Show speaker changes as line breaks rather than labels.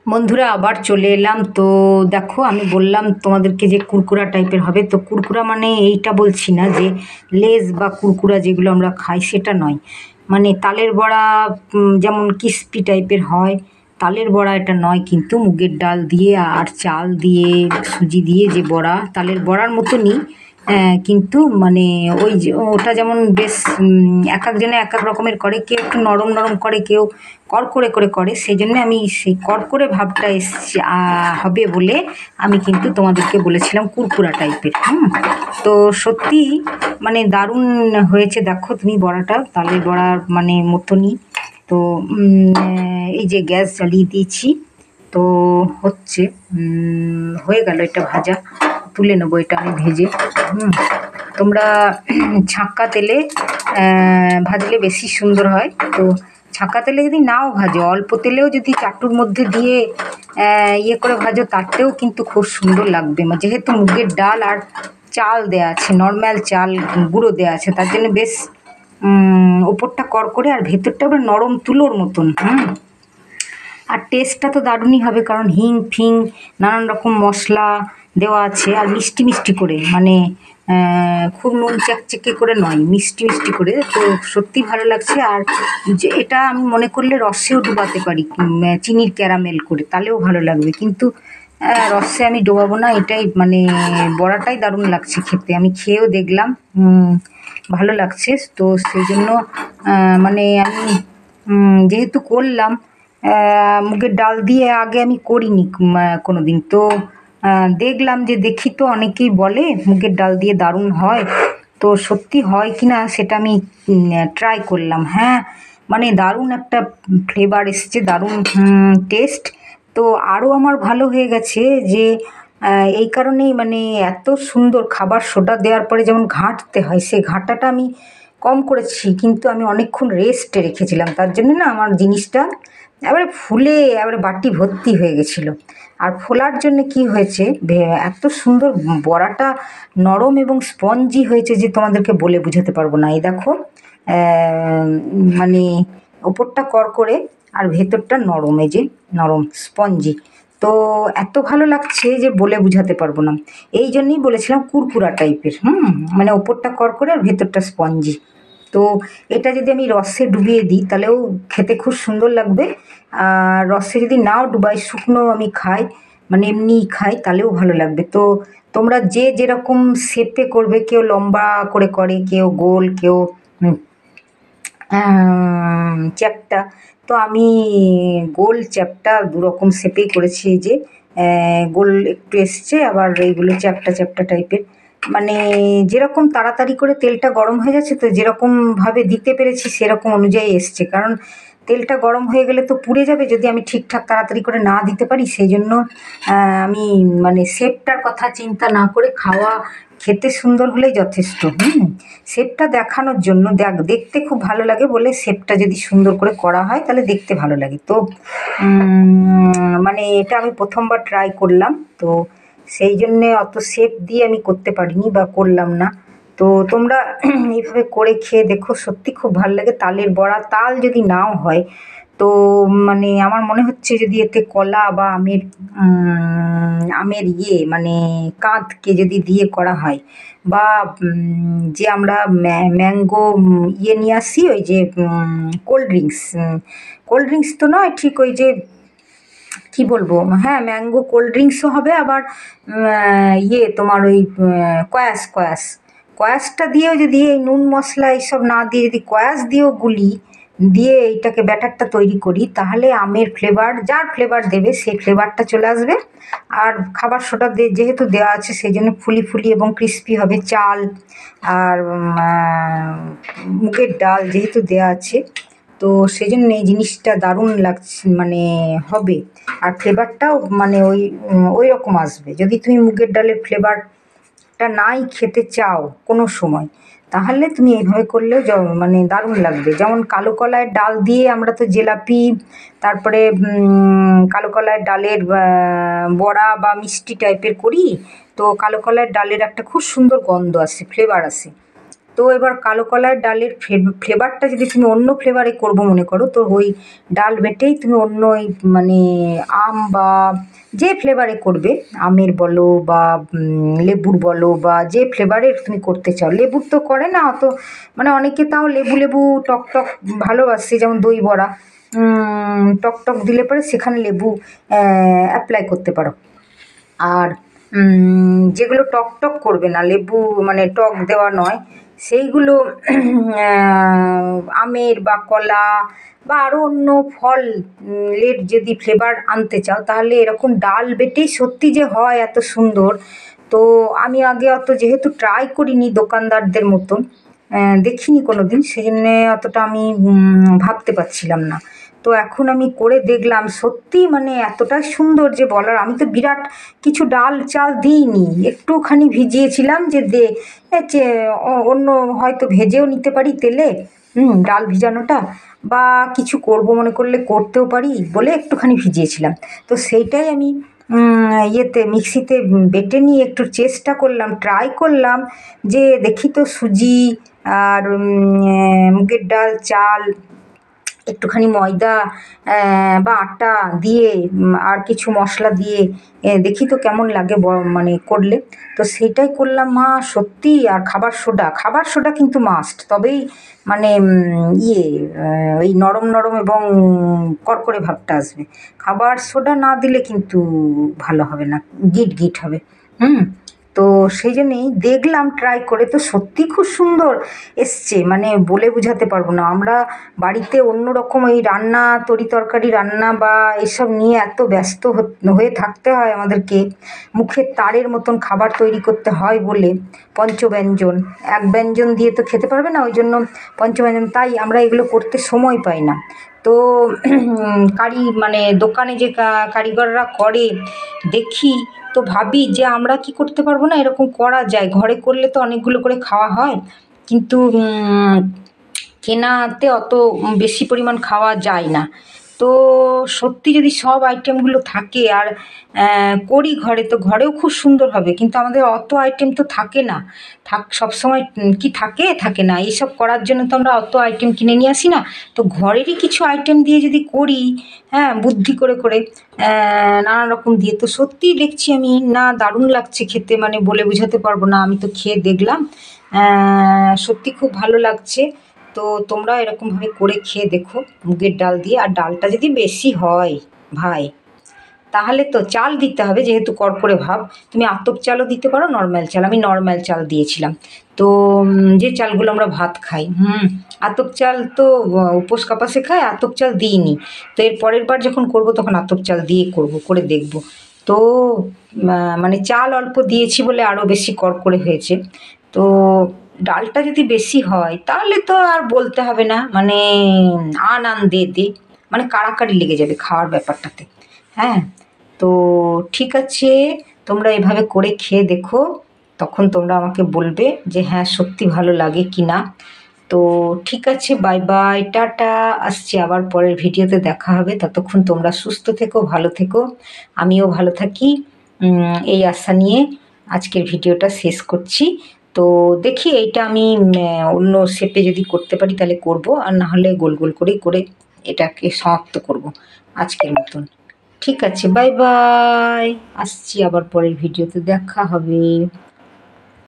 বন্ধুরা আবার চলে এলাম। তো দেখো, আমি বললাম তোমাদেরকে যে কুরকুরা টাইপের হবে। তো কুরকুরা মানে এইটা বলছি না যে লেজ বা কুরকুরা যেগুলো আমরা খাই সেটা নয়, মানে তালের বড়া। যেমন ক্রিস্পি টাইপের হয় তালের বড়া, এটা নয় কিন্তু মুগের ডাল দিয়ে আর চাল দিয়ে সুজি দিয়ে যে বড়া, তালের বড়ার মতনই। কিন্তু মানে ওই যে ওটা যেমন বেশ এক একজনে এক এক রকমের করে, কেউ একটু নরম নরম করে, কেউ কড়কড়ে করে করে। সেই জন্য আমি সেই কড়কড়ে ভাবটা এসছে হবে বলে আমি কিন্তু তোমাদেরকে বলেছিলাম কুরকুরা টাইপের। তো সত্যি মানে দারুণ হয়েছে। দেখো তুমি বড়াটা তালের বড়ার মানে মতনই। তো এই যে গ্যাস জ্বালিয়ে দিয়েছি, তো হচ্ছে হয়ে গেল এটা ভাজা। তুলে নেবো এটা আমি ভেজে। তোমরা ছাঁকা তেলে ভাজলে বেশি সুন্দর হয়। তো ছাঁকা তেলে যদি নাও ভাজো, অল্প তেলেও যদি চাটুর মধ্যে দিয়ে ইয়ে করে ভাজো, তাতেও কিন্তু খুব সুন্দর লাগবে। যেহেতু মুগের ডাল আর চাল দেয়া আছে, নর্মাল চাল গুঁড়ো দেয়া আছে, তার জন্য বেশ ওপরটা কড়কড়ে আর ভেতরটা আবার নরম তুলোর মতন। আর টেস্টটা তো দারুণই হবে, কারণ হিং ফিং নানান রকম মশলা দেওয়া আছে, আর মিষ্টি মিষ্টি করে, মানে খুব নুন চেকচেকে করে নয়, মিষ্টি মিষ্টি করে। তো সত্যি ভালো লাগছে। আর যে এটা আমি মনে করলে রসেও ডুবাতে পারি, চিনির ক্যারামেল করে, তাহলেও ভালো লাগবে। কিন্তু রসে আমি ডোবাবো না, এটাই মানে বড়াটাই দারুণ লাগছে খেতে। আমি খেয়েও দেখলাম, ভালো লাগছে। তো সেই জন্য মানে আমি যেহেতু করলাম, মুগের ডাল দিয়ে আগে আমি করিনি কোনো দিন। তো দেখলাম যে দেখি তো অনেকেই বলে মুগের ডাল দিয়ে দারুণ হয়। তো সত্যি হয় কি না সেটা আমি ট্রাই করলাম। হ্যাঁ, মানে দারুণ একটা ফ্লেভার এসছে, দারুণ টেস্ট। তো আরও আমার ভালো হয়ে গেছে যে এই কারণেই মানে এত সুন্দর খাবার সোডা দেওয়ার পরে যেমন ঘাঁটতে হয়, সেই ঘাঁটাটা আমি কম করেছি, কিন্তু আমি অনেকক্ষণ রেস্টে রেখেছিলাম, তার জন্য না আমার জিনিসটা এবারে ফুলে এবারে বাটি ভর্তি হয়ে গেছিলো। আর ফোলার জন্য কি হয়েছে, এত সুন্দর বড়াটা নরম এবং স্পঞ্জি হয়েছে যে তোমাদেরকে বলে বোঝাতে পারবো না। এই দেখো, মানে ওপরটা কড়কড়ে আর ভেতরটা নরম, এই যে নরম স্পঞ্জি। তো এত ভালো লাগছে যে বলে বোঝাতে পারবো না। এই জন্যই বলেছিলাম কুরকুরা টাইপের। মানে ওপরটা কড়কড়ে আর ভেতরটা স্পঞ্জি। তো এটা যদি আমি রসে ডুবিয়ে দিই তাহলেও খেতে খুব সুন্দর লাগবে। আর রসে যদি নাও ডুবাই, শুকনো আমি খাই, মানে এমনিই খাই, তাহলেও ভালো লাগবে। তো তোমরা যে যেরকম শেপে করবে, কেউ লম্বা করে করে, কেউ গোল, কেউ চ্যাপ্টা। তো আমি গোল চ্যাপ্টা দুরকম শেপেই করেছি। এই যে গোল একটু এসছে, আবার এইগুলো চ্যাপ্টা চ্যাপ্টা টাইপের। মানে যেরকম তাড়াতাড়ি করে তেলটা গরম হয়ে যাচ্ছে, তো যেরকমভাবে দিতে পেরেছি সেরকম অনুযায়ী এসছে। কারণ তেলটা গরম হয়ে গেলে তো পুড়ে যাবে যদি আমি ঠিকঠাক তাড়াতাড়ি করে না দিতে পারি। সেই জন্য আমি মানে শেপটার কথা চিন্তা না করে খাওয়া খেতে সুন্দর হলেই যথেষ্ট। শেপটা দেখানোর জন্য, দেখতে খুব ভালো লাগে বলে শেপটা যদি সুন্দর করে করা হয় তাহলে দেখতে ভালো লাগে। তো মানে এটা আমি প্রথমবার ট্রাই করলাম, তো সেই জন্যে অত শেপ দিয়ে আমি করতে পারিনি বা করলাম না। তো তোমরা এইভাবে করে খেয়ে দেখো, সত্যি খুব ভালো লাগে। তালের বড়া, তাল যদি নাও হয় তো মানে আমার মনে হচ্ছে যদি এতে কলা বা আমের ইয়ে মানে কাঁধকে যদি দিয়ে করা হয়, বা যে আমরা ম্যাঙ্গো ইয়ে নিয়ে আসি, ওই যে কোল্ড ড্রিঙ্কস, কোল্ড ড্রিঙ্কস তো নয় ঠিক, ওই যে কি বলবো, হ্যাঁ ম্যাঙ্গো কোল্ড ড্রিঙ্কসও হবে, আবার ইয়ে তোমার ওই কয়াস কয়াস কয়াসটা দিয়েও যদি এই নুন মশলা এইসব না দিয়ে যদি কয়াস দিয়েও গুলি দিয়ে এইটাকে ব্যাটারটা তৈরি করি, তাহলে আমের ফ্লেভার, যার ফ্লেভার দেবে সেই ফ্লেভারটা চলে আসবে। আর খাবার সোডা যেহেতু দেওয়া আছে সেই জন্য ফুলি ফুলি এবং ক্রিস্পি হবে চাল। আর মুগের ডাল যেহেতু দেওয়া আছে, তো সেই জন্য এই জিনিসটা দারুণ লাগছে মানে হবে। আর ফ্লেভারটাও মানে ওই রকম আসবে। যদি তুমি মুগের ডালের ফ্লেভারটা নাই খেতে চাও কোনো সময়, তাহলে তুমি এইভাবে করলেও মানে দারুণ লাগবে। যেমন কালো কলাইয়ের ডাল দিয়ে আমরা তো জিলাপি, তারপরে কালো কলাইয়ের ডালের বড়া বা মিষ্টি টাইপের করি। তো কালো কলাইয়ের ডালের একটা খুব সুন্দর গন্ধ আসে, ফ্লেভার আসে। তো এবার কালো কলার ডালের ফ্লেভারটা যদি তুমি অন্য ফ্লেভারে করবো মনে করো, তো ওই ডাল বেটেই তুমি অন্য ওই মানে আম বা যে ফ্লেভারে করবে, আমের বলো বা লেবুর বলো বা যে ফ্লেভারের তুমি করতে চাও, লেবুর তো করে না অত, মানে অনেকে তাও লেবু লেবু টক টক ভালোবাসে, যেমন দই বড়া টক টক দিলে পরে সেখানে লেবু অ্যাপ্লাই করতে পারো। আর যেগুলো টক টক করবে না, লেবু মানে টক দেওয়া নয়, সেইগুলো আমের বা কলা বা আরও অন্য ফলের যদি ফ্লেভার আনতে চাও, তাহলে এরকম ডাল বেটেই সত্যি যে হয় এত সুন্দর। তো আমি আগে অত যেহেতু ট্রাই করিনি দোকানদারদের মতন, দেখিনি কোনো দিন, সেই জন্যে অতটা আমি ভাবতে পারছিলাম না। তো এখন আমি করে দেখলাম সত্যি মানে এতটাই সুন্দর যে বলার, আমি তো বিরাট কিছু ডাল চাল দিইনি, একটুখানি ভিজিয়েছিলাম যে অন্য হয়তো ভেজেও নিতে পারি তেলে, ডাল ভিজানোটা, বা কিছু করব মনে করলে করতেও পারি বলে একটুখানি ভিজিয়েছিলাম। তো সেইটাই আমি ইয়েতে মিক্সিতে বেটে নিয়ে একটু চেষ্টা করলাম, ট্রাই করলাম যে দেখি তো সুজি আর মুগের ডাল, চাল, একটুখানি ময়দা বা আটা দিয়ে আর কিছু মশলা দিয়ে দেখি তো কেমন লাগে মানে করলে। তো সেটাই করলাম মা সত্যি। আর খাবার সোডা কিন্তু মাস্ট, তবেই মানে ওই নরম নরম এবং কড়কড়ে ভাবটা আসবে। খাবার সোডা না দিলে কিন্তু ভালো হবে না, গিট গিট হবে। তো সেই জন্যেই দেখলাম ট্রাই করে, তো সত্যি খুব সুন্দর এসছে, মানে বলে বোঝাতে পারবো না। আমরা বাড়িতে অন্য রকম এই রান্না তরকারি রান্না বা এসব নিয়ে এত ব্যস্ত হয়ে থাকতে হয় আমাদেরকে, মুখের তারের মতন খাবার তৈরি করতে হয় বলে পঞ্চব্যঞ্জন, এক ব্যঞ্জন দিয়ে তো খেতে পারবে না, ওই জন্য পঞ্চব্যঞ্জন, তাই আমরা এগুলো করতে সময় পাই না। তো মানে দোকানে যে কারিগররা করে দেখি, তো ভাবি যে আমরা কি করতে পারবো না, এরকম করা যায়, ঘরে করলে তো অনেকগুলো করে খাওয়া হয়, কিন্তু কেনাতে অত বেশি পরিমাণ খাওয়া যায় না। তো সত্যি যদি সব আইটেমগুলো থাকে আর করি ঘরে, তো ঘরেও খুব সুন্দর হবে, কিন্তু আমাদের অত আইটেম তো থাকে না। সবসময় কি থাকে না, এইসব করার জন্য তো আমরা অত আইটেম কিনে নিয়ে আসি না। তো ঘরেরই কিছু আইটেম দিয়ে যদি করি, হ্যাঁ, বুদ্ধি করে করে নানা রকম দিয়ে, তো সত্যিই দেখছি আমি না দারুণ লাগছে খেতে, মানে বলে বোঝাতে পারবো না। আমি তো খেয়ে দেখলাম, সত্যি খুব ভালো লাগছে। তো তোমরা এরকমভাবে করে খেয়ে দেখো মুগের ডাল দিয়ে। আর ডালটা যদি বেশি হয় ভাই, তাহলে তো চাল দিতে হবে, যেহেতু কড়কড়ে ভাব, তুমি আতপ চালও দিতে পারো, নর্মাল চাল, আমি নর্মাল চাল দিয়েছিলাম। তো যে চালগুলো আমরা ভাত খাই, আতপ চাল তো উপোস কাপাসে খাই, আতপ চাল দিইনি। তো এর পরের বার যখন করব তখন আতপ চাল দিয়ে করে দেখব। তো মানে চাল অল্প দিয়েছি বলে আরও বেশি কড়কড়ে হয়েছে। তো ডালটা যদি বেশি হয় তাহলে তো আর বলতে হবে না, মানে দে মানে কাড়াকাড়ি লেগে যাবে খাওয়ার ব্যাপারটাতে। হ্যাঁ, তো ঠিক আছে, তোমরা এভাবে করে খেয়ে দেখো, তখন তোমরা আমাকে বলবে যে হ্যাঁ সত্যি ভালো লাগে কি না। তো ঠিক আছে, বাই বাই, টাটা, আসছি আবার পরের ভিডিওতে দেখা হবে। ততক্ষণ তোমরা সুস্থ থেকো, ভালো থেকো, আমিও ভালো থাকি, এই আশা নিয়ে আজকের ভিডিওটা শেষ করছি। তো দেখি এইটা আমি অন্য শেপে যদি করতে পারি তাহলে করব, আর না হলে গোল গোল করেই করে এটাকে সমাপ্ত করব আজকের মতন। ঠিক আছে, বাই বাই, আসছি আবার পরের ভিডিওতে দেখা হবে।